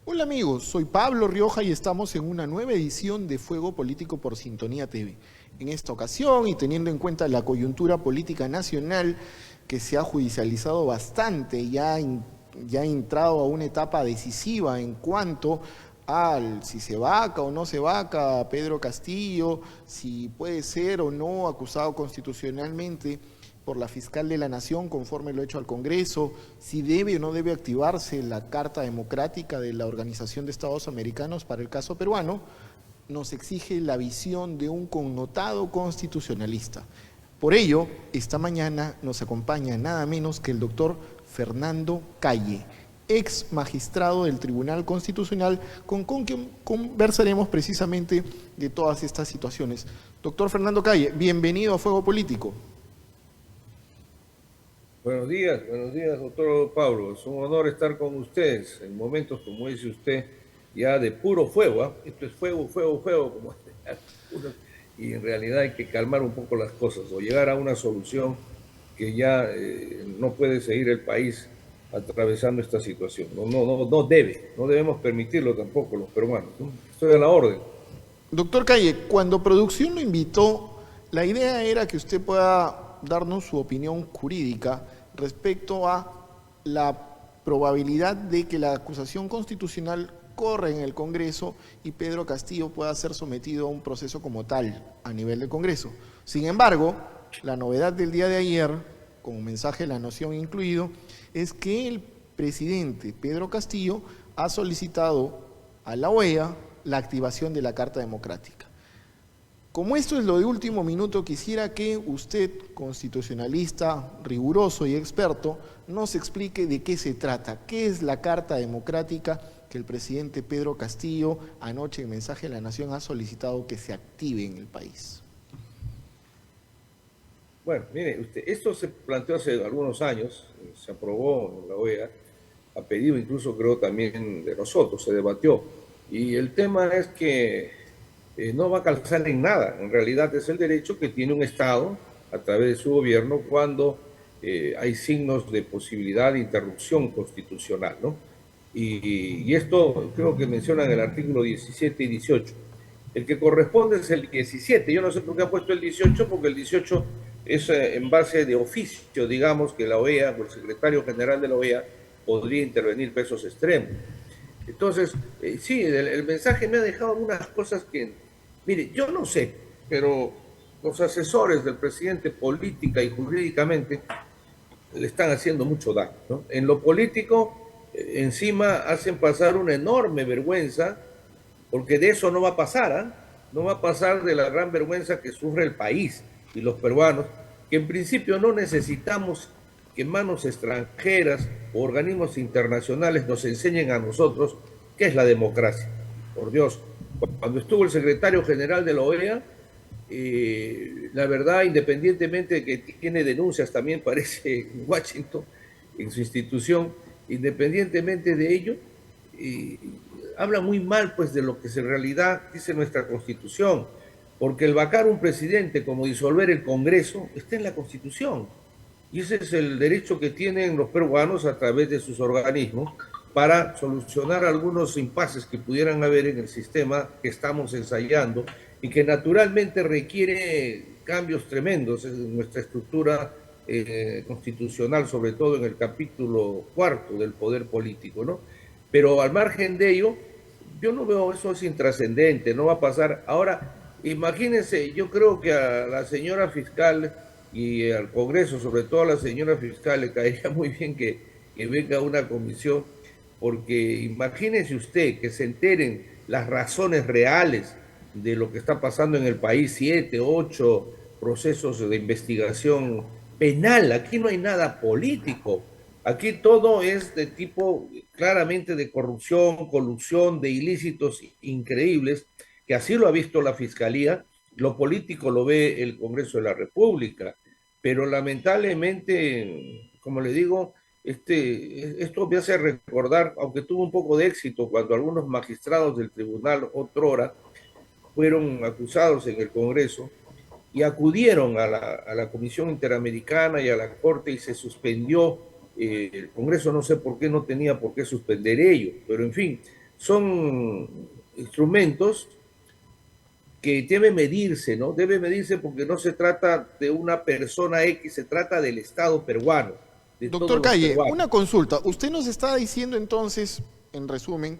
Hola amigos, soy Pablo Rioja y estamos en una nueva edición de Fuego Político por Sintonía TV. En esta ocasión, y teniendo en cuenta la coyuntura política nacional que se ha judicializado bastante y ya ha entrado a una etapa decisiva en cuanto al si se vaca o no se vaca a Pedro Castillo, si puede ser o no acusado constitucionalmente por la fiscal de la Nación conforme lo hecho al Congreso, si debe o no debe activarse la Carta Democrática de la Organización de Estados Americanos para el caso peruano, nos exige la visión de un connotado constitucionalista. Por ello, esta mañana nos acompaña nada menos que el doctor Fernando Calle, ex magistrado del Tribunal Constitucional, con quien conversaremos precisamente de todas estas situaciones. Doctor Fernando Calle, bienvenido a Fuego Político. Buenos días, doctor Pablo. Es un honor estar con ustedes en momentos, como dice usted, ya de puro fuego. ¿Ah? Esto es fuego, fuego, fuego, como y en realidad hay que calmar un poco las cosas o llegar a una solución que ya no puede seguir el país atravesando esta situación. No debemos permitirlo tampoco los peruanos, ¿no? Estoy a la orden. Doctor Calle, cuando producción lo invitó, la idea era que usted pueda darnos su opinión jurídica respecto a la probabilidad de que la acusación constitucional corra en el Congreso y Pedro Castillo pueda ser sometido a un proceso como tal a nivel del Congreso. Sin embargo, la novedad del día de ayer, con un mensaje de la Nación incluido, es que el presidente Pedro Castillo ha solicitado a la OEA la activación de la Carta Democrática. Como esto es lo de último minuto, quisiera que usted, constitucionalista, riguroso y experto, nos explique de qué se trata, qué es la Carta Democrática que el presidente Pedro Castillo anoche en mensaje de la Nación ha solicitado que se active en el país. Bueno, mire, usted, esto se planteó hace algunos años, se aprobó en la OEA, a pedido incluso creo también de nosotros, se debatió. Y el tema es que no va a calzar en nada. En realidad es el derecho que tiene un Estado a través de su gobierno cuando hay signos de posibilidad de interrupción constitucional, ¿no? Y esto creo que mencionan el artículo 17 y 18. El que corresponde es el 17. Yo no sé por qué ha puesto el 18, porque el 18 es en base de oficio, digamos, que la OEA o el secretario general de la OEA podría intervenir pesos extremos. Entonces, sí, el mensaje me ha dejado algunas cosas que, mire, yo no sé, pero los asesores del presidente política y jurídicamente le están haciendo mucho daño, ¿no? En lo político, encima hacen pasar una enorme vergüenza, porque de eso no va a pasar, ¿eh? No va a pasar de la gran vergüenza que sufre el país y los peruanos, que en principio no necesitamos que manos extranjeras o organismos internacionales nos enseñen a nosotros qué es la democracia. Por Dios, cuando estuvo el secretario general de la OEA, la verdad, independientemente de que tiene denuncias también parece en Washington, en su institución, independientemente de ello, eh, habla muy mal pues de lo que en realidad dice nuestra Constitución, porque el vacar un presidente como disolver el Congreso está en la Constitución. Y ese es el derecho que tienen los peruanos a través de sus organismos para solucionar algunos impases que pudieran haber en el sistema que estamos ensayando y que naturalmente requiere cambios tremendos en nuestra estructura constitucional, sobre todo en el capítulo cuarto del poder político, ¿no? Pero al margen de ello, yo no veo eso es intrascendente, no va a pasar. Ahora, imagínense, yo creo que a la señora fiscal y al Congreso, sobre todo a la señora fiscal, le caería muy bien que venga una comisión, porque imagínese usted que se enteren las razones reales de lo que está pasando en el país, 7, 8 procesos de investigación penal. Aquí no hay nada político. Aquí todo es de tipo claramente de corrupción, colusión, de ilícitos increíbles, que así lo ha visto la Fiscalía, lo político lo ve el Congreso de la República, pero lamentablemente, como le digo, esto me hace recordar, aunque tuvo un poco de éxito cuando algunos magistrados del tribunal otrora fueron acusados en el Congreso y acudieron a la Comisión Interamericana y a la Corte y se suspendió. El Congreso no sé por qué no tenía por qué suspender ello, pero en fin, son instrumentos que debe medirse, ¿no? Debe medirse porque no se trata de una persona X, se trata del Estado peruano, de todos Doctor los Calle, peruanos. una consulta. Usted nos está diciendo entonces, en resumen,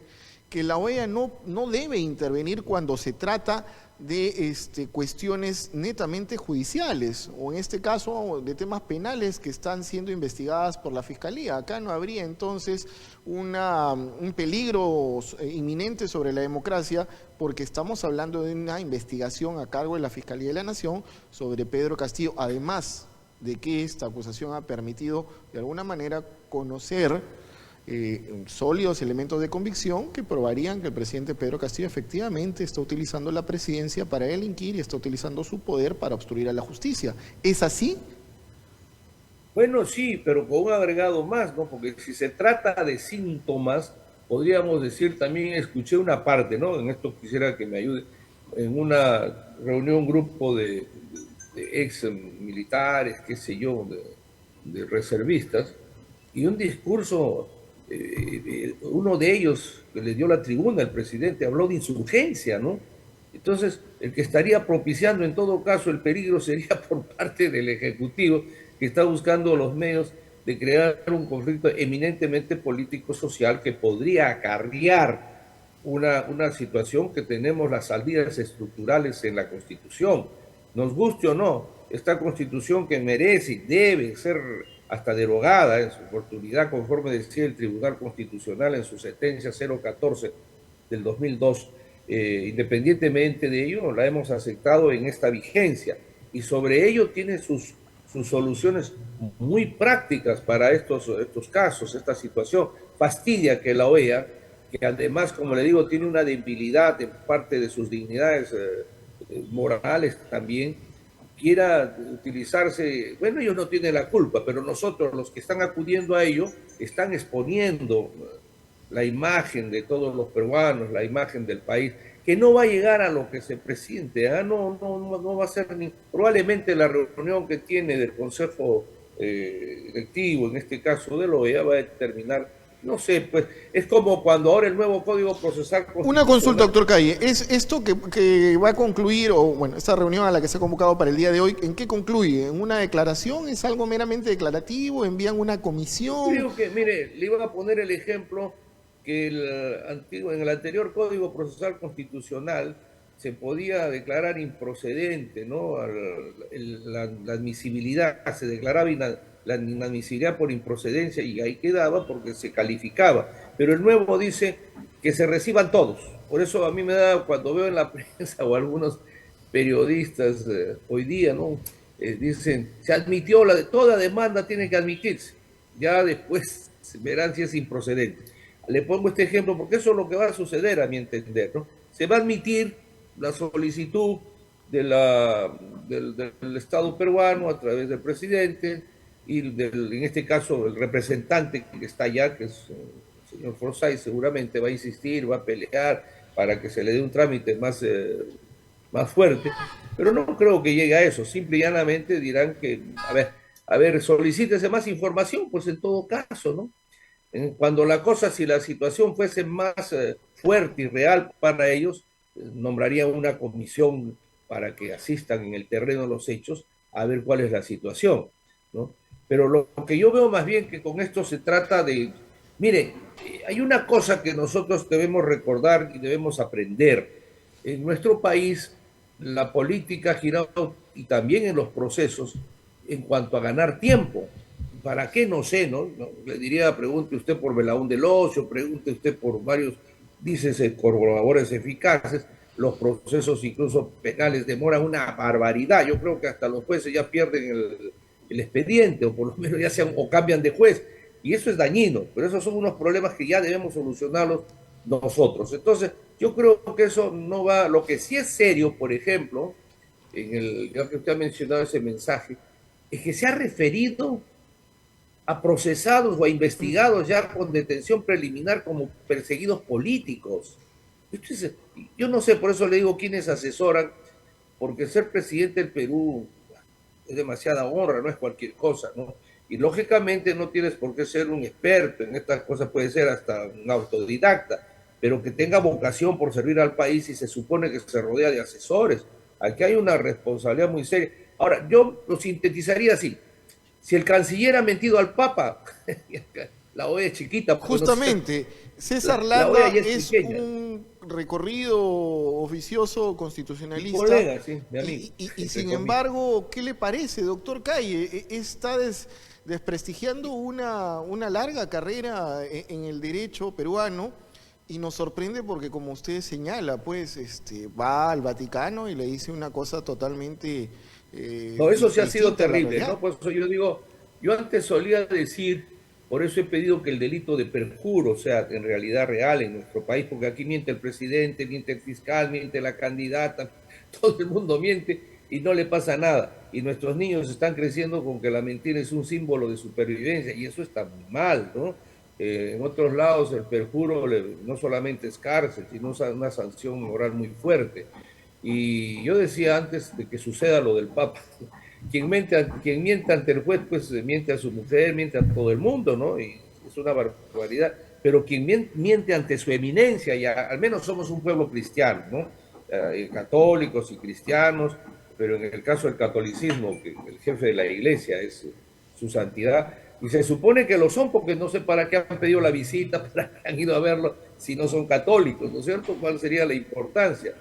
que la OEA no debe intervenir cuando se trata de cuestiones netamente judiciales, o en este caso de temas penales que están siendo investigadas por la Fiscalía. Acá no habría entonces un peligro inminente sobre la democracia, porque estamos hablando de una investigación a cargo de la Fiscalía de la Nación sobre Pedro Castillo, además de que esta acusación ha permitido de alguna manera conocer sólidos elementos de convicción que probarían que el presidente Pedro Castillo efectivamente está utilizando la presidencia para delinquir y está utilizando su poder para obstruir a la justicia. ¿Es así? Bueno, sí, pero con un agregado más, ¿no? Porque si se trata de síntomas, podríamos decir también, escuché una parte, ¿no? En esto quisiera que me ayude, en una reunión, un grupo de ex militares, qué sé yo, de reservistas, y un discurso, uno de ellos que le dio la tribuna al presidente habló de insurgencia, ¿no? Entonces, el que estaría propiciando en todo caso el peligro sería por parte del Ejecutivo, que está buscando los medios de crear un conflicto eminentemente político-social que podría acarrear una situación que tenemos las salidas estructurales en la Constitución. Nos guste o no, esta Constitución que merece y debe ser hasta derogada en su oportunidad, conforme decía el Tribunal Constitucional en su sentencia 014 del 2002, independientemente de ello, la hemos aceptado en esta vigencia y sobre ello tiene sus soluciones muy prácticas para estos casos, esta situación. Fastidia que la OEA, que además, como le digo, tiene una debilidad en parte de sus dignidades morales también, quiera utilizarse, bueno, ellos no tienen la culpa, pero nosotros, los que están acudiendo a ello, están exponiendo la imagen de todos los peruanos, la imagen del país, que no va a llegar a lo que se presiente, ¿eh? No va a ser ni probablemente la reunión que tiene del Consejo Directivo, en este caso de la OEA, va a determinar, no sé, pues es como cuando ahora el nuevo Código Procesal Una consulta, Constitucional. doctor Calle. ¿Es esto que va a concluir, o bueno, esta reunión a la que se ha convocado para el día de hoy, en qué concluye? ¿En una declaración? ¿Es algo meramente declarativo? ¿Envían una comisión? Creo que, mire, le iba a poner el ejemplo que en el anterior Código Procesal Constitucional se podía declarar improcedente, ¿no? La admisibilidad, se declaraba la inadmisibilidad por improcedencia y ahí quedaba porque se calificaba. Pero el nuevo dice que se reciban todos. Por eso a mí me da, cuando veo en la prensa o algunos periodistas hoy día, ¿no? Dicen, se admitió, toda demanda tiene que admitirse. Ya después verán si es improcedente. Le pongo este ejemplo porque eso es lo que va a suceder a mi entender, ¿no? Se va a admitir la solicitud del Estado peruano a través del presidente y en este caso el representante que está allá, que es el señor Forsyth, seguramente va a insistir, va a pelear para que se le dé un trámite más fuerte, pero no creo que llegue a eso, simple y llanamente dirán que, a ver, solicítese más información, pues en todo caso, ¿no? Cuando la cosa, si la situación fuese más fuerte y real para ellos, nombraría una comisión para que asistan en el terreno de los hechos a ver cuál es la situación, ¿no? Pero lo que yo veo más bien que con esto se trata de, mire, hay una cosa que nosotros debemos recordar y debemos aprender. En nuestro país, la política ha girado y también en los procesos en cuanto a ganar tiempo. ¿Para qué? No sé, ¿no? Le diría, pregunte usted por Belaún del Ocio, pregunte usted por varios, dícese, colaboradores eficaces, los procesos incluso penales demoran una barbaridad. Yo creo que hasta los jueces ya pierden el expediente, o por lo menos ya sean, o cambian de juez, y eso es dañino, pero esos son unos problemas que ya debemos solucionarlos nosotros. Entonces, yo creo que eso no va, lo que sí es serio, por ejemplo, ya que usted ha mencionado ese mensaje, es que se ha referido a procesados o a investigados ya con detención preliminar como perseguidos políticos. Entonces, yo no sé, por eso le digo quiénes asesoran, porque ser presidente del Perú es demasiada honra, no es cualquier cosa, ¿no? Y lógicamente no tienes por qué ser un experto en estas cosas, puede ser hasta un autodidacta, pero que tenga vocación por servir al país y se supone que se rodea de asesores. Aquí hay una responsabilidad muy seria. Ahora, yo lo sintetizaría así. Si el canciller ha mentido al Papa, la OEA es chiquita. Pues no sé, Justamente, César la OEA Landa ya es es pequeña. un recorrido oficioso Mi constitucionalista colega, sí, mi amigo. y Entre sin comillas. embargo, ¿qué le parece, doctor Calle? Está desprestigiando una larga carrera en el derecho peruano y nos sorprende porque, como usted señala, pues va al Vaticano y le dice una cosa totalmente No, eso sí ha sido distinta a la terrible, realidad. ¿no? Por eso yo digo, yo antes solía decir, por eso he pedido que el delito de perjuro sea en realidad real en nuestro país, porque aquí miente el presidente, miente el fiscal, miente la candidata, todo el mundo miente y no le pasa nada. Y nuestros niños están creciendo con que la mentira es un símbolo de supervivencia y eso está muy mal, ¿no? En otros lados el perjuro no solamente es cárcel, sino una sanción moral muy fuerte. Y yo decía antes de que suceda lo del Papa, quien miente ante el juez, pues miente a su mujer, miente a todo el mundo, ¿no? Y es una barbaridad. Pero quien miente ante su eminencia, y al menos somos un pueblo cristiano, ¿no? Católicos y cristianos, pero en el caso del catolicismo, que el jefe de la iglesia es su santidad, y se supone que lo son porque no sé para qué han pedido la visita, para qué han ido a verlo si no son católicos, ¿no es cierto? ¿Cuál sería la importancia?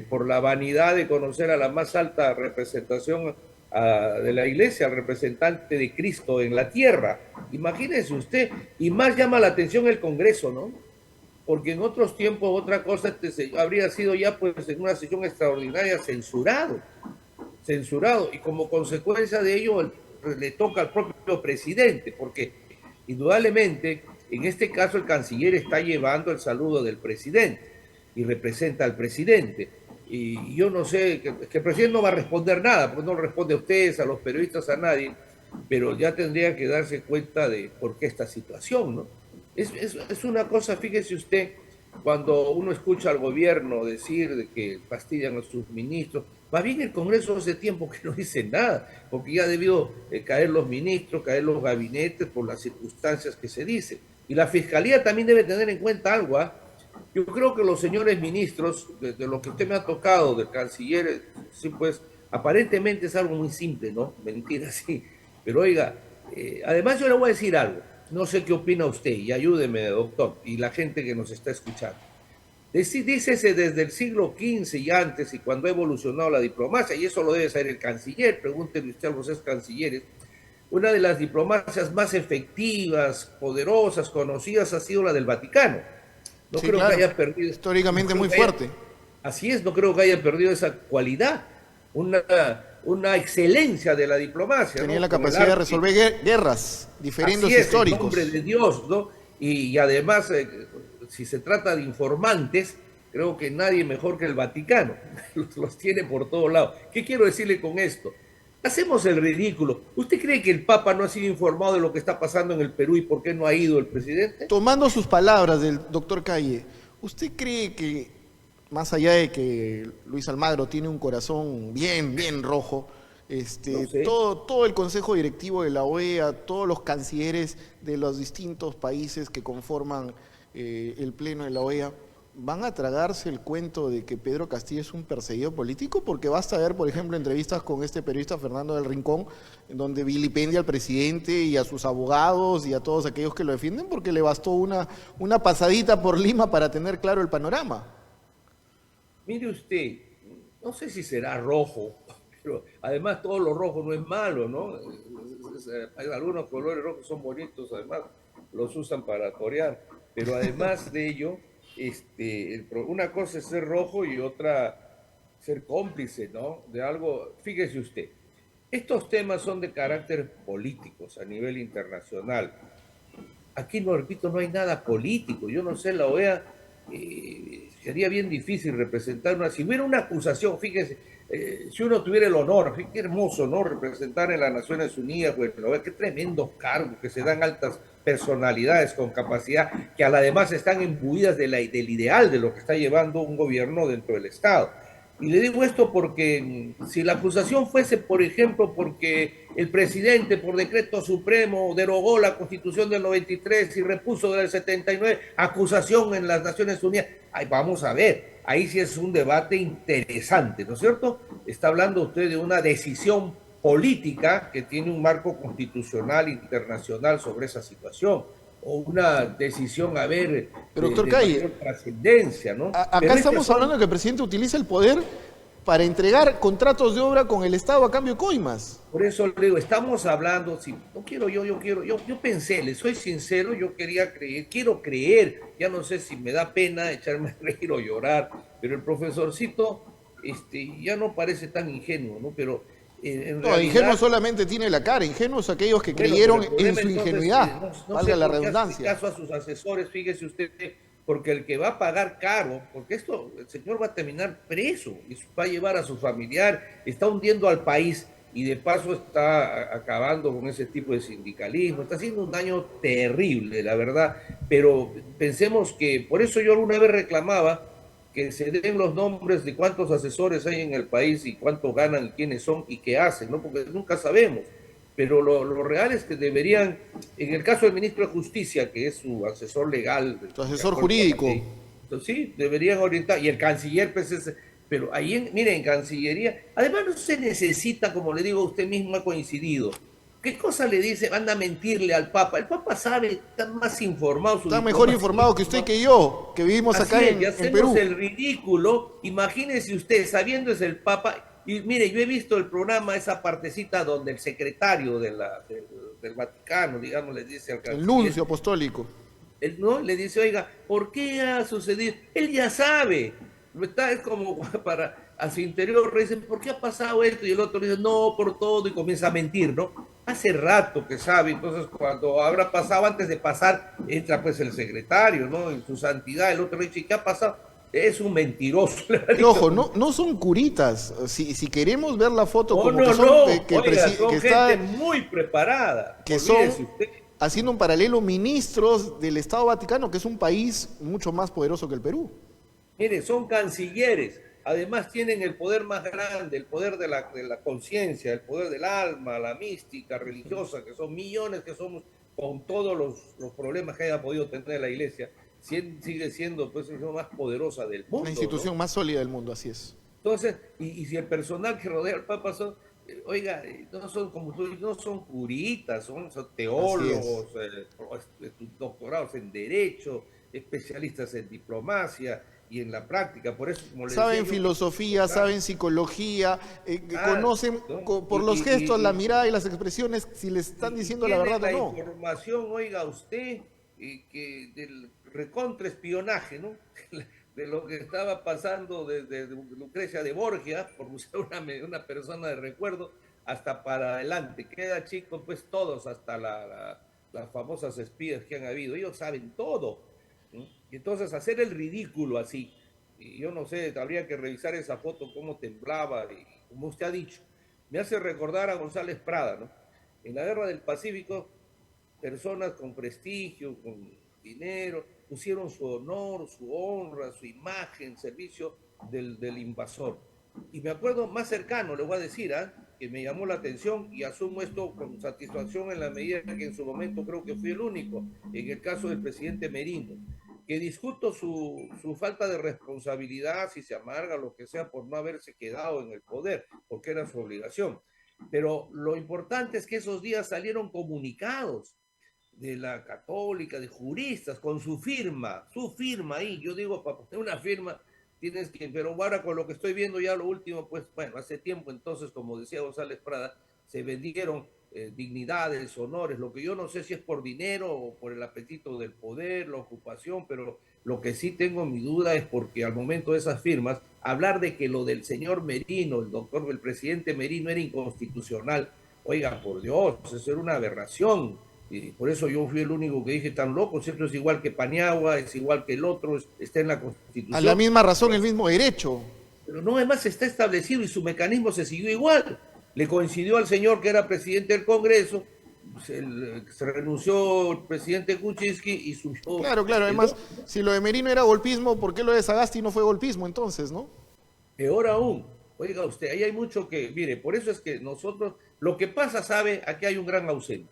Por la vanidad de conocer a la más alta representación de la iglesia, al representante de Cristo en la tierra. Imagínese usted, y más llama la atención el Congreso, ¿no? Porque en otros tiempos otra cosa habría sido ya pues en una sesión extraordinaria censurado, y como consecuencia de ello le toca al propio presidente, porque indudablemente en este caso el canciller está llevando el saludo del presidente y representa al presidente. Y yo no sé, que el presidente no va a responder nada, porque no responde a ustedes, a los periodistas, a nadie, pero ya tendría que darse cuenta de por qué esta situación, ¿no? Es una cosa, fíjese usted, cuando uno escucha al gobierno decir de que fastidian a sus ministros, más bien el Congreso hace tiempo que no dice nada, porque ya debió caer los ministros, caer los gabinetes por las circunstancias que se dicen. Y la Fiscalía también debe tener en cuenta algo, ¿ah? Yo creo que los señores ministros, de lo que usted me ha tocado, del canciller, sí, pues aparentemente es algo muy simple, ¿no? Mentira, sí. Pero oiga, además yo le voy a decir algo. No sé qué opina usted y ayúdeme, doctor, y la gente que nos está escuchando. Dícese desde el siglo XV y antes, y cuando ha evolucionado la diplomacia, y eso lo debe saber el canciller, pregúntenle usted a los ex cancilleres, una de las diplomacias más efectivas, poderosas, conocidas, ha sido la del Vaticano. No Sí, creo que claro, haya perdido, no históricamente creo muy que haya, fuerte. así es, no creo que haya perdido esa cualidad, una, una excelencia de la diplomacia, Tenía ¿no? la Con el capacidad de arte. resolver guerras, Así diferendos es, en nombre históricos. de Dios, ¿no? Y además, si se trata de informantes, creo que nadie mejor que el Vaticano, los tiene por todos lados. ¿Qué quiero decirle con esto? Hacemos el ridículo. ¿Usted cree que el Papa no ha sido informado de lo que está pasando en el Perú y por qué no ha ido el presidente? Tomando sus palabras del doctor Calle, ¿usted cree que, más allá de que Luis Almagro tiene un corazón bien rojo, No sé. todo el consejo directivo de la OEA, todos los cancilleres de los distintos países que conforman el pleno de la OEA, van a tragarse el cuento de que Pedro Castillo es un perseguido político? Porque basta ver, por ejemplo, entrevistas con este periodista Fernando del Rincón, en donde vilipendia al presidente y a sus abogados y a todos aquellos que lo defienden, porque le bastó una pasadita por Lima para tener claro el panorama. Mire usted, no sé si será rojo, pero además todo lo rojo no es malo, ¿no? Hay algunos colores rojos que son bonitos, además los usan para torear, pero además de ello, una cosa es ser rojo y otra ser cómplice, ¿no? De algo, fíjese usted, estos temas son de carácter políticos a nivel internacional. Aquí, lo repito, no hay nada político. Yo no sé, la OEA sería bien difícil representar una. Si hubiera una acusación, fíjese, si uno tuviera el honor, qué hermoso, ¿no? Representar en las Naciones Unidas, pues, la OEA, qué tremendos cargos que se dan altas personalidades con capacidad, que además están imbuidas del ideal de lo que está llevando un gobierno dentro del Estado. Y le digo esto porque si la acusación fuese, por ejemplo, porque el presidente por decreto supremo derogó la Constitución del 93 y repuso del 79, acusación en las Naciones Unidas, ay, vamos a ver, ahí sí es un debate interesante, ¿no es cierto? Está hablando usted de una decisión política que tiene un marco constitucional internacional sobre esa situación, o una decisión, a ver, Pero doctor de Calle, mayor trascendencia, ¿no? Pero acá estas estamos son... hablando de que el presidente utiliza el poder para entregar contratos de obra con el Estado a cambio de coimas. Por eso le digo, estamos hablando, si no quiero yo pensé, le soy sincero, yo quería creer, quiero creer, ya no sé si me da pena echarme a reír o llorar, pero el profesorcito ya no parece tan ingenuo, ¿no? Pero en No, ingenuo realidad, solamente tiene la cara, ingenuos aquellos que bueno, pero creyeron el en problema su entonces, ingenuidad, no valga sé la por qué hace redundancia. caso a sus asesores, fíjese usted, porque el que va a pagar caro, porque esto, el señor va a terminar preso, y va a llevar a su familiar, está hundiendo al país y de paso está acabando con ese tipo de sindicalismo, está haciendo un daño terrible, la verdad, pero pensemos que, por eso yo alguna vez reclamaba que se den los nombres de cuántos asesores hay en el país y cuánto ganan, quiénes son y qué hacen, ¿no? Porque nunca sabemos. Pero lo real es que deberían, en el caso del ministro de Justicia, que es su asesor legal, Su asesor jurídico. entonces, sí, deberían orientar, y el canciller, pues pero ahí, miren, en Cancillería, además no se necesita, como le digo, usted mismo ha coincidido. ¿Qué cosa le dice? Anda a mentirle al Papa. El Papa sabe, está más informado. Está mejor informado que usted y que yo, que vivimos Así acá es, y en hacemos Perú. el ridículo. Imagínese usted, sabiendo es el Papa, y mire, yo he visto el programa, esa partecita donde el secretario del Vaticano, digamos, le dice al El canciller, nuncio apostólico. él, ¿no? Le dice, oiga, ¿por qué ha sucedido? Él ya sabe. Es como para a su interior le dicen, ¿por qué ha pasado esto? Y el otro le dice, no, por todo, y comienza a mentir, ¿no? Hace rato que sabe, entonces cuando habrá pasado, antes de pasar, entra pues el secretario, ¿no? En su santidad, el otro le dice, ¿qué ha pasado? Es un mentiroso. Y ojo, no son curitas. Si queremos ver la foto No, como no, que son, no. que, Oiga, son que gente está, muy preparada. que son, Olvídese usted. haciendo un paralelo, ministros del Estado Vaticano, que es un país mucho más poderoso que el Perú. Mire, son cancilleres. Además tienen el poder más grande, el poder de la conciencia, el poder del alma, la mística religiosa, que son millones que somos con todos los problemas que haya podido tener la iglesia, sigue siendo pues la más poderosa del mundo, La institución ¿no? más sólida del mundo, así es. Entonces, y si el personal que rodea al Papa son, oiga, no son como tú dices, no son curitas, son Así es. teólogos, doctorados en Derecho, especialistas en diplomacia y en la práctica. Por eso, como le decía Saben yo, filosofía, claro, saben psicología, claro, conocen ¿no? por los gestos, la mirada y las expresiones si les están Y diciendo la tiene verdad la o no. información, oiga usted, que del recontraespionaje, ¿no? De lo que estaba pasando desde Lucrecia de Borgia, por usar una persona de recuerdo, hasta para adelante. Queda chico, pues todos, hasta las famosas espías que han habido. Ellos saben todo, ¿no? Y entonces hacer el ridículo así, y yo no sé, habría que revisar esa foto, cómo temblaba, y como usted ha dicho, me hace recordar a González Prada, ¿no? En la Guerra del Pacífico, personas con prestigio, con dinero, pusieron su honor, su honra, su imagen en servicio del invasor. Y me acuerdo más cercano, le voy a decir, que me llamó la atención y asumo esto con satisfacción en la medida que en su momento creo que fui el único, en el caso del presidente Merino, que discuto su falta de responsabilidad, si se amarga, lo que sea, por no haberse quedado en el poder, porque era su obligación. Pero lo importante es que esos días salieron comunicados de la católica, de juristas, con su firma ahí. Yo digo, para poner una firma, tienes que, pero ahora con lo que estoy viendo ya lo último, pues bueno, hace tiempo entonces, como decía González Prada, se vendieron dignidades, honores, lo que yo no sé si es por dinero o por el apetito del poder, la ocupación, pero lo que sí tengo mi duda es porque al momento de esas firmas, hablar de que lo del señor Merino, el presidente Merino era inconstitucional, oiga, por Dios, eso era una aberración. Y por eso yo fui el único que dije tan loco, ¿cierto? Es igual que Paniagua, es igual que el otro, está en la Constitución. A la misma razón, el mismo derecho. Pero no, además está establecido y su mecanismo se siguió igual. Le coincidió al señor que era presidente del Congreso, se renunció el presidente Kuczynski y subió. Claro, además, si lo de Merino era golpismo, ¿por qué lo de Sagasti no fue golpismo entonces, no? Peor aún, oiga usted, ahí hay mucho que, mire, por eso es que nosotros, lo que pasa, sabe, aquí hay un gran ausente,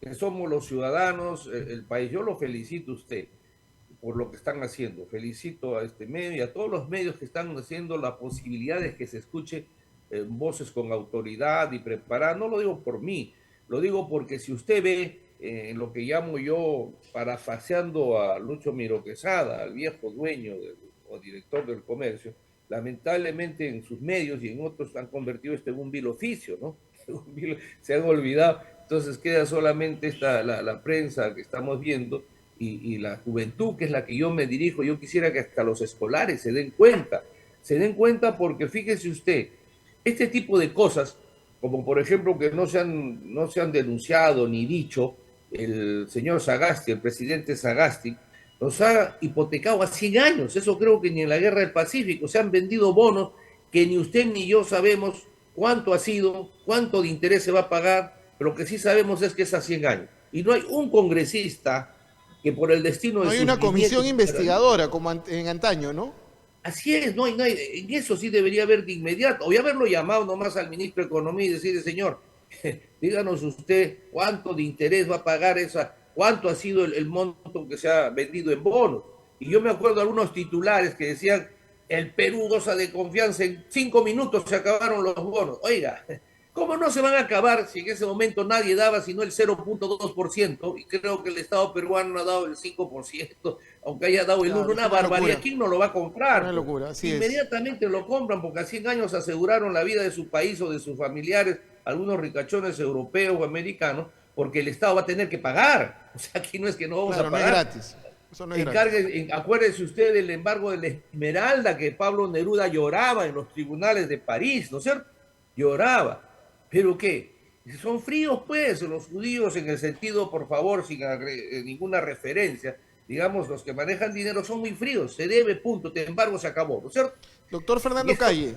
que somos los ciudadanos, el país. Yo lo felicito a usted por lo que están haciendo. Felicito a este medio y a todos los medios que están haciendo la posibilidad de que se escuche voces con autoridad y preparada. No lo digo por mí, lo digo porque si usted ve lo que llamo yo, parafaseando a Lucho Miro Quesada, al viejo dueño o director del comercio, lamentablemente en sus medios y en otros han convertido esto en un vil oficio, ¿no? Se han olvidado. Entonces queda solamente la prensa que estamos viendo y la juventud, que es la que yo me dirijo. Yo quisiera que hasta los escolares se den cuenta porque fíjese usted, este tipo de cosas, como por ejemplo que no se han denunciado ni dicho, el señor Sagasti, el presidente Sagasti, nos ha hipotecado a 100 años. Eso creo que ni en la guerra del Pacífico se han vendido bonos que ni usted ni yo sabemos cuánto ha sido, cuánto de interés se va a pagar, pero lo que sí sabemos es que es a 100 años. Y no hay un congresista que por el destino No de hay sus una comisión bisnietos... investigadora como en antaño, ¿no? Así es, no hay, en eso sí debería haber de inmediato, o haberlo llamado nomás al ministro de Economía y decirle, señor, díganos usted cuánto de interés va a pagar esa, cuánto ha sido el monto que se ha vendido en bonos. Y yo me acuerdo de algunos titulares que decían, el Perú goza de confianza, en 5 minutos se acabaron los bonos. Oiga, ¿cómo no se van a acabar si en ese momento nadie daba sino el 0,2%? Y creo que el Estado peruano ha dado el 5%, aunque haya dado el 1%, Claro, es una una barbaridad. locura. ¿Quién no lo va a Una comprar? Pues? locura, así es. Inmediatamente lo compran porque a 100 años aseguraron la vida de su país o de sus familiares, algunos ricachones europeos o americanos, porque el Estado va a tener que pagar. O sea, aquí no es que no vamos Claro, a no es pagar. gratis. Eso no es gratis. Acuérdese usted del embargo de la Esmeralda, que Pablo Neruda lloraba en los tribunales de París, ¿no es cierto? Lloraba. ¿Pero qué? Son fríos, pues, los judíos en el sentido, por favor, sin ninguna referencia. Digamos, los que manejan dinero son muy fríos. Se debe, punto. El embargo se acabó, ¿no es cierto? Doctor Y Fernando esto, Calle,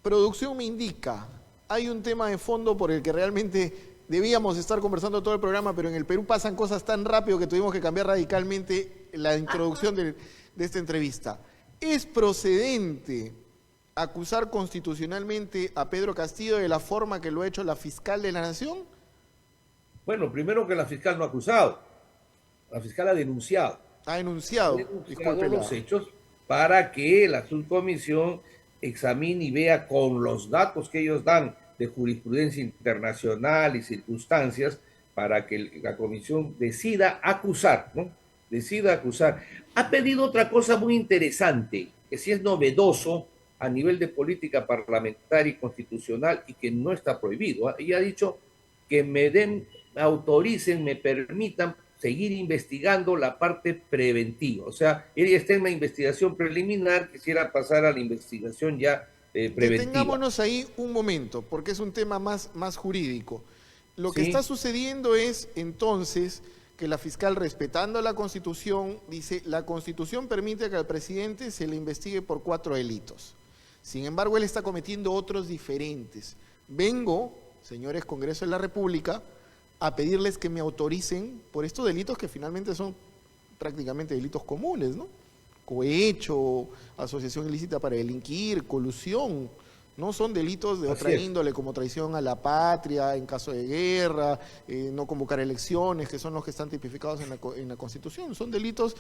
producción me indica, hay un tema de fondo por el que realmente debíamos estar conversando todo el programa, pero en el Perú pasan cosas tan rápido que tuvimos que cambiar radicalmente la introducción de esta entrevista. ¿Es procedente acusar constitucionalmente a Pedro Castillo de la forma que lo ha hecho la fiscal de la Nación? bueno, primero que la fiscal no ha acusado, la fiscal Ha ha denunciado, denunciado disculpe los la... hechos para que la subcomisión examine y vea con los datos que ellos dan de jurisprudencia internacional y circunstancias para que la comisión decida acusar, ¿no? Decida acusar. Ha pedido otra cosa muy interesante, que sí es novedoso a nivel de política parlamentaria y constitucional y que no está prohibido. Y ha dicho que me den, autoricen, me permitan seguir investigando la parte preventiva. O sea, ella está en la investigación preliminar, quisiera pasar a la investigación ya preventiva. Detengámonos ahí un momento, porque es un tema más jurídico. Lo que está ¿Sí? sucediendo es entonces que la fiscal, respetando la Constitución, dice, la Constitución permite que al presidente se le investigue por 4 delitos. Sin embargo, él está cometiendo otros diferentes. Vengo, señores Congreso de la República, a pedirles que me autoricen por estos delitos que finalmente son prácticamente delitos comunes, ¿no? Cohecho, asociación ilícita para delinquir, colusión, no son delitos de otra índole como traición a la patria en caso de guerra, no convocar elecciones, que son los que están tipificados en la Constitución, son delitos,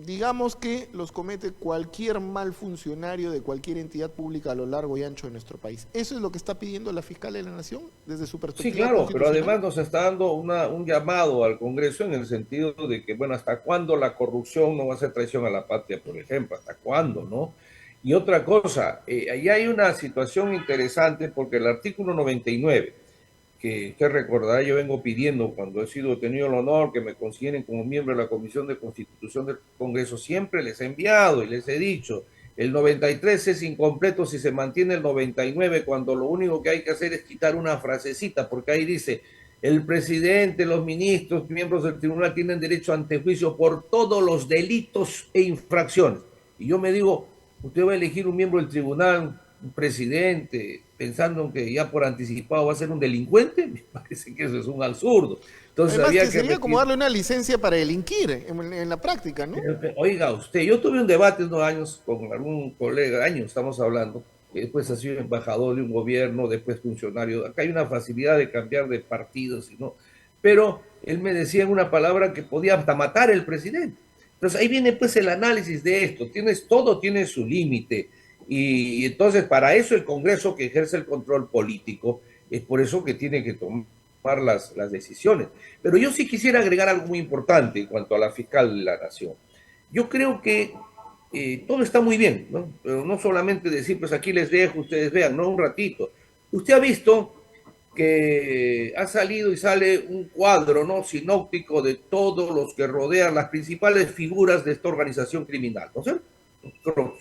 digamos que los comete cualquier mal funcionario de cualquier entidad pública a lo largo y ancho de nuestro país. ¿Eso es lo que está pidiendo la fiscal de la Nación desde su Sí, perspectiva claro, pero constitucional? además nos está dando un llamado al Congreso en el sentido de que, bueno, ¿hasta cuándo la corrupción no va a ser traición a la patria, por ejemplo? ¿Hasta cuándo, no? Y otra cosa, ahí hay una situación interesante porque el artículo 99, que usted recordará, yo vengo pidiendo cuando he sido tenido el honor que me consideren como miembro de la Comisión de Constitución del Congreso, siempre les he enviado y les he dicho, el 93 es incompleto si se mantiene el 99 cuando lo único que hay que hacer es quitar una frasecita, porque ahí dice, el presidente, los ministros, miembros del tribunal tienen derecho ante juicio por todos los delitos e infracciones. Y yo me digo, usted va a elegir un miembro del tribunal un presidente pensando que ya por anticipado va a ser un delincuente, me parece que eso es un absurdo. Entonces Además, había que que sería como darle una licencia para delinquir en la práctica, ¿no? Oiga, usted, yo tuve un debate unos años con algún colega, años estamos hablando, que después ha sido embajador de un gobierno, después funcionario. Acá hay una facilidad de cambiar de partidos, y no, pero él me decía en una palabra que podía hasta matar el presidente. Entonces ahí viene pues el análisis de esto. Todo tiene su límite. Y entonces para eso el Congreso que ejerce el control político, es por eso que tiene que tomar las decisiones. Pero yo sí quisiera agregar algo muy importante en cuanto a la fiscal de la Nación. Yo creo que todo está muy bien, ¿no? Pero no solamente decir, pues aquí les dejo, ustedes vean, no un ratito. Usted ha visto que ha salido y sale un cuadro, ¿no?, sinóptico de todos los que rodean las principales figuras de esta organización criminal, ¿no es cierto?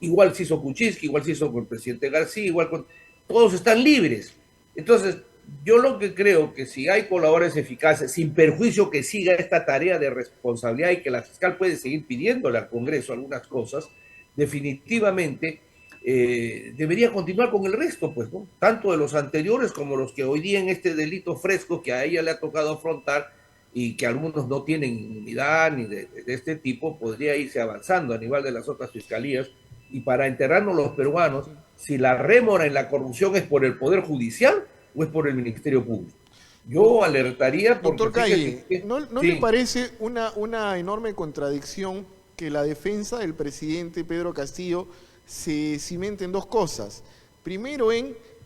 Igual se hizo Kuczynski, igual se hizo con el presidente García, igual con... Todos están libres. Entonces, yo lo que creo que si hay colaboradores eficaces, sin perjuicio que siga esta tarea de responsabilidad y que la fiscal puede seguir pidiéndole al Congreso algunas cosas, definitivamente debería continuar con el resto, pues, ¿no? Tanto de los anteriores como los que hoy día en este delito fresco que a ella le ha tocado afrontar y que algunos no tienen inmunidad ni de este tipo, podría irse avanzando a nivel de las otras fiscalías. Y para enterarnos los peruanos, si la rémora en la corrupción es por el Poder Judicial o es por el Ministerio Público. Yo alertaría porque... Doctor Calle, ¿no sí. le parece una enorme contradicción que la defensa del presidente Pedro Castillo se cimente en dos cosas? Primero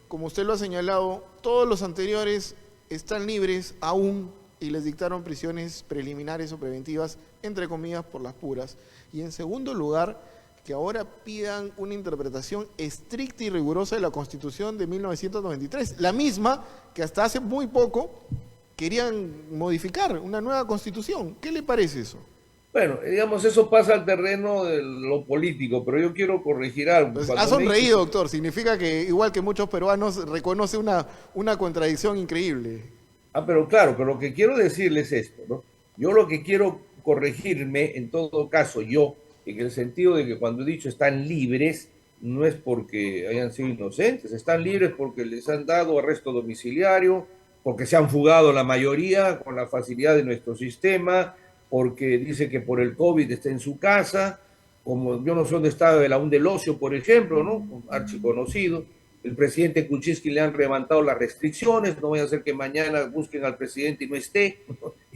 como usted lo ha señalado, todos los anteriores están libres aún y les dictaron prisiones preliminares o preventivas, entre comillas, por las puras. Y en segundo lugar, que ahora pidan una interpretación estricta y rigurosa de la Constitución de 1993, la misma que hasta hace muy poco querían modificar, una nueva Constitución. ¿Qué le parece eso? Bueno, digamos, eso pasa al terreno de lo político, pero yo quiero corregir algo. Pues ha sonreído, doctor. Significa que, igual que muchos peruanos, reconoce una contradicción increíble. Pero claro, pero lo que quiero decirles es esto, ¿no? Yo lo que quiero corregirme, en todo caso, en el sentido de que cuando he dicho están libres, no es porque hayan sido inocentes, están libres porque les han dado arresto domiciliario, porque se han fugado la mayoría con la facilidad de nuestro sistema, porque dice que por el COVID está en su casa, como yo no sé dónde está el aún del ocio, por ejemplo, ¿no?, archiconocido. El presidente Kuczynski le han levantado las restricciones, no vaya a ser que mañana busquen al presidente y no esté,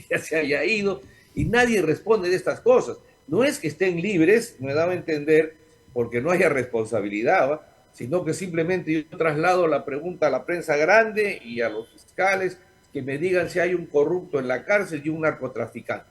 ya se haya ido, y nadie responde de estas cosas. No es que estén libres, me daba a entender, porque no haya responsabilidad, ¿va?, sino que simplemente yo traslado la pregunta a la prensa grande y a los fiscales que me digan si hay un corrupto en la cárcel y un narcotraficante.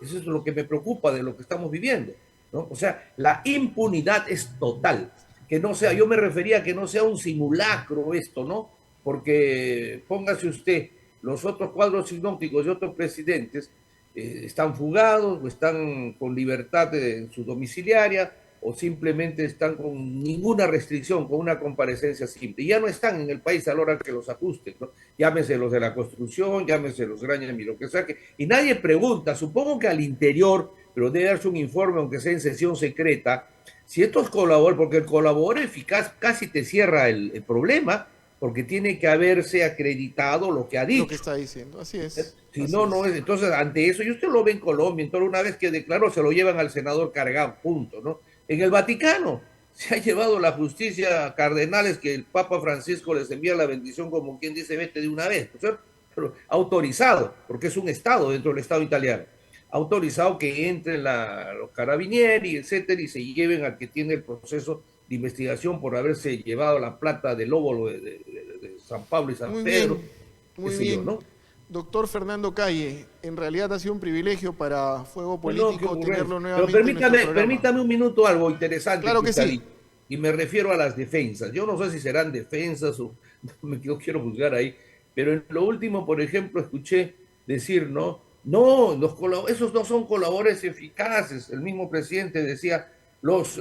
Eso es lo que me preocupa de lo que estamos viviendo, ¿no? O sea, la impunidad es total. Que no sea, yo me refería a que no sea un simulacro esto, ¿no? Porque póngase usted, los otros cuadros sinópticos de otros presidentes están fugados o están con libertad en su domiciliaria o simplemente están con ninguna restricción, con una comparecencia simple. Y ya no están en el país a la hora que los ajusten, ¿no? Llámese los de la construcción, llámese los Graña y lo que sea. Y nadie pregunta, supongo que al interior, pero debe darse un informe, aunque sea en sesión secreta, si estos colaboradores, porque el colaborador eficaz casi te cierra el problema, porque tiene que haberse acreditado lo que ha dicho. Lo que está diciendo, así es. Si no, no es. Entonces, ante eso, y usted lo ve en Colombia, entonces una vez que declaró, se lo llevan al senador cargado, punto, ¿no? En el Vaticano se ha llevado la justicia a cardenales que el Papa Francisco les envía la bendición como quien dice, vete de una vez, ¿no es cierto? Pero autorizado, porque es un Estado dentro del Estado italiano, autorizado que entren los carabinieri, etcétera, y se lleven al que tiene el proceso de investigación por haberse llevado la plata del óvulo de San Pablo y San Muy Pedro. bien, muy bien. Yo, ¿no? Doctor Fernando Calle, en realidad ha sido un privilegio para Fuego Político tenerlo nuevamente. Pero permítame un minuto algo interesante. Claro que sí. Y me refiero a las defensas. Yo no sé si serán defensas o no quiero juzgar ahí, pero en lo último, por ejemplo, escuché decir, no, esos no son colaboradores eficaces. El mismo presidente decía,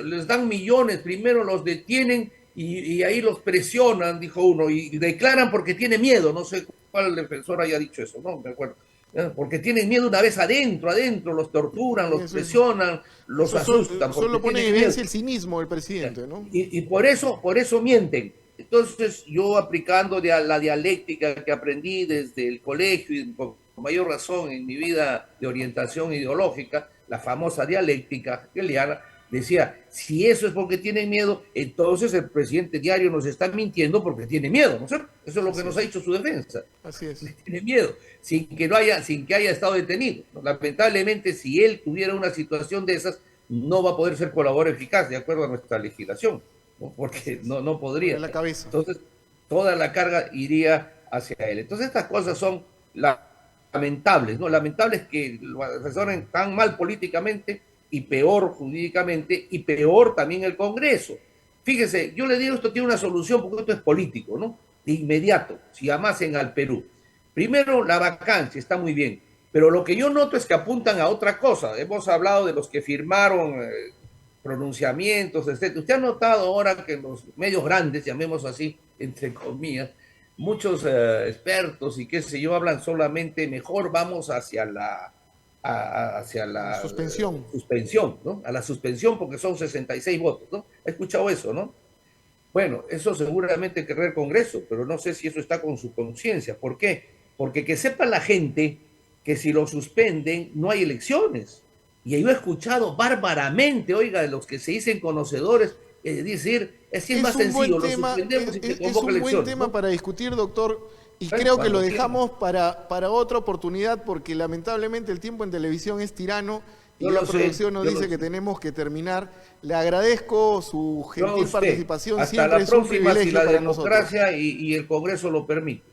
les dan millones, primero los detienen y ahí los presionan, dijo uno, y declaran porque tiene miedo. No sé cuál defensor haya dicho eso, no me acuerdo. ¿ya? Porque tienen miedo una vez adentro, los torturan, los presionan, los asustan. Solo pone en Tienen miedo. evidencia el cinismo del presidente, ¿no? Y por eso mienten. Entonces yo aplicando la dialéctica que aprendí desde el colegio y con mayor razón en mi vida de orientación ideológica, la famosa dialéctica hegeliana, decía, si eso es porque tienen miedo, entonces el presidente diario nos está mintiendo porque tiene miedo, ¿no es cierto? Eso es lo que nos ha dicho su defensa. Así es. Tiene miedo, sin que haya estado detenido. Lamentablemente, si él tuviera una situación de esas, no va a poder ser colaborador eficaz de acuerdo a nuestra legislación, ¿no? Porque no podría. En la cabeza. Entonces, toda la carga iría hacia él. Entonces, estas cosas son lamentables, ¿no? Lamentables que lo asesoren tan mal políticamente y peor jurídicamente y peor también el Congreso. Fíjese, yo le digo, esto tiene una solución porque esto es político, ¿no? De inmediato, si amasen al Perú. Primero, la vacancia, está muy bien, pero lo que yo noto es que apuntan a otra cosa. Hemos hablado de los que firmaron pronunciamientos, etc. Usted ha notado ahora que en los medios grandes, llamemos así, entre comillas, muchos expertos y qué sé yo, hablan solamente mejor vamos hacia la suspensión, ¿no? A la suspensión porque son 66 votos, ¿no? He escuchado eso, ¿no? Bueno, eso seguramente querrá el Congreso, pero no sé si eso está con su conciencia. ¿Por qué? Porque que sepa la gente que si lo suspenden no hay elecciones. Y yo he escuchado bárbaramente, oiga, de los que se dicen conocedores, decir, es más sencillo, lo suspendemos y se convoca elecciones. Es un buen tema, ¿no?, para discutir, doctor. Y creo que lo dejamos para otra oportunidad, porque lamentablemente el tiempo en televisión es tirano y la producción nos dice que tenemos que terminar. Le agradezco su gentil participación, siempre es un privilegio para nosotros. Hasta la próxima, si la democracia y el Congreso lo permiten.